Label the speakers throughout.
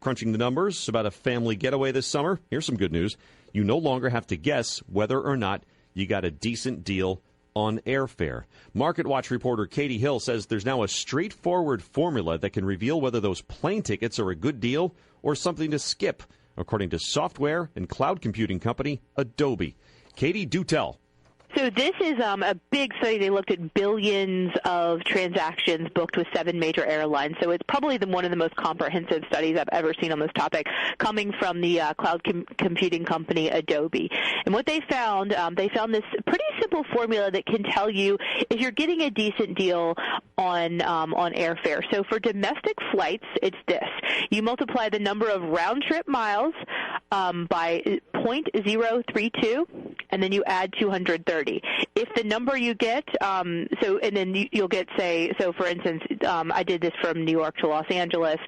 Speaker 1: crunching the numbers about a family getaway this summer. Here's some good news. You no longer have to guess whether or not you got a decent deal on airfare. MarketWatch reporter Katie Hill says there's now a straightforward formula that can reveal whether those plane tickets are a good deal or something to skip, according to software and cloud computing company Adobe. Katie, do tell.
Speaker 2: So this is a big study. They looked at billions of transactions booked with 7 major airlines. So it's probably one of the most comprehensive studies I've ever seen on this topic, coming from the cloud computing company Adobe. And what they found this pretty simple formula that can tell you if you're getting a decent deal on airfare. So for domestic flights, it's this. You multiply the number of round-trip miles by 0.032, and then you add 230. If the number you get, you'll get, for instance, I did this from New York to Los Angeles.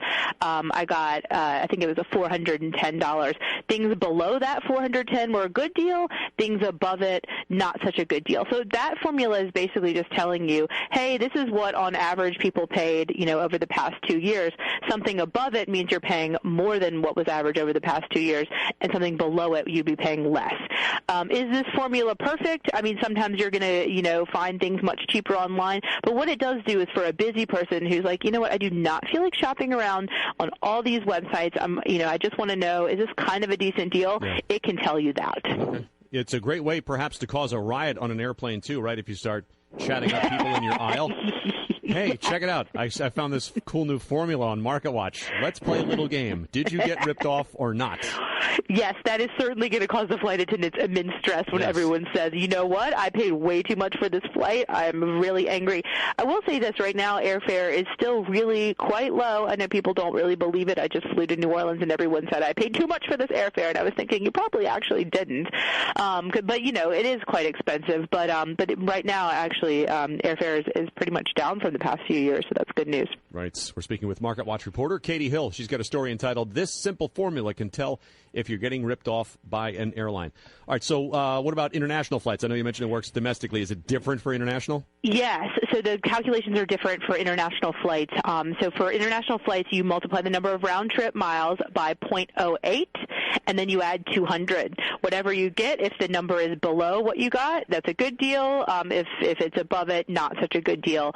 Speaker 2: I got, I think it was $410. Things below that $410 were a good deal. Things above it, not such a good deal. So that formula is basically just telling you, hey, this is what on average people paid, over the past 2 years. Something above it means you're paying more than what was average over the past 2 years, and something below it you'd be paying less. Is this formula perfect? I mean, sometimes you're going to, find things much cheaper online. But what it does do is for a busy person who's like, you know what, I do not feel like shopping around on all these websites. I just want to know, is this kind of a decent deal? Yeah. It can tell you that.
Speaker 1: Okay. It's a great way, perhaps, to cause a riot on an airplane, too, right? If you start chatting up people in your aisle. Hey, check it out. I found this cool new formula on MarketWatch. Let's play a little game. Did you get ripped off or not?
Speaker 2: Yes, that is certainly going to cause the flight attendants immense stress when everyone says, you know what, I paid way too much for this flight. I'm really angry. I will say this right now, airfare is still really quite low. I know people don't really believe it. I just flew to New Orleans and everyone said I paid too much for this airfare, and I was thinking you probably actually didn't. But, it is quite expensive. But right now, actually, airfare is pretty much down from the past few years, so that's good news.
Speaker 1: Right. We're speaking with MarketWatch reporter Katie Hill. She's got a story entitled, This Simple Formula Can Tell If You're Getting Ripped Off by an Airline. All right, so what about international flights? I know you mentioned it works domestically. Is it different for international?
Speaker 2: Yes, so the calculations are different for international flights. So for international flights, you multiply the number of round-trip miles by 0.08, and then you add 200. Whatever you get, if the number is below what you got, that's a good deal. If it's above it, not such a good deal.